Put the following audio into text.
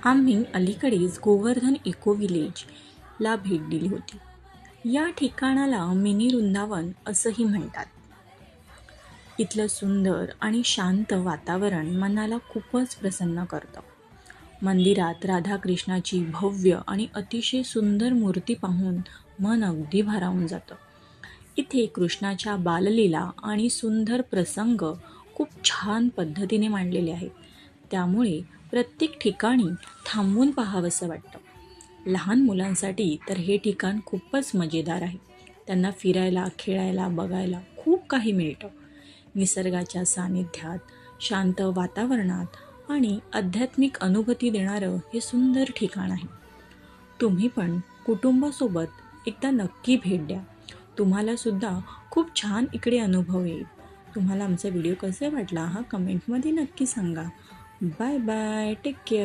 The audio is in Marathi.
आम्ही अलीकडेच गोवर्धन इको विलेजला भेट दिली होती. या ठिकाणाला मिनी वृंदावन असंही म्हणतात. इथलं सुंदर आणि शांत वातावरण मनाला खूपच प्रसन्न करतं. मंदिरात राधाकृष्णाची भव्य आणि अतिशय सुंदर मूर्ती पाहून मन अगदी भारावून जातं. इथे कृष्णाच्या बाललीला आणि सुंदर प्रसंग खूप छान पद्धतीने मांडलेले आहेत. त्यामुळे प्रत्येक ठिकाणी थांबून पाहावंसं वाटतं. लहान मुलांसाठी तर हे ठिकाण खूपच मजेदार आहे. त्यांना फिरायला, खेळायला, बघायला खूप काही मिळतं. निसर्गाच्या सानिध्यात, शांत वातावरणात आणि आध्यात्मिक अनुभूती देणारं हे सुंदर ठिकाण आहे. तुम्ही पण कुटुंबासोबत एकदा नक्की भेट द्या. तुम्हाला सुद्धा खूप छान इकडे अनुभव येईल. तुम्हाला आमचा व्हिडिओ कसा वाटला हा कमेंटमध्ये नक्की सांगा. Bye bye. Take care.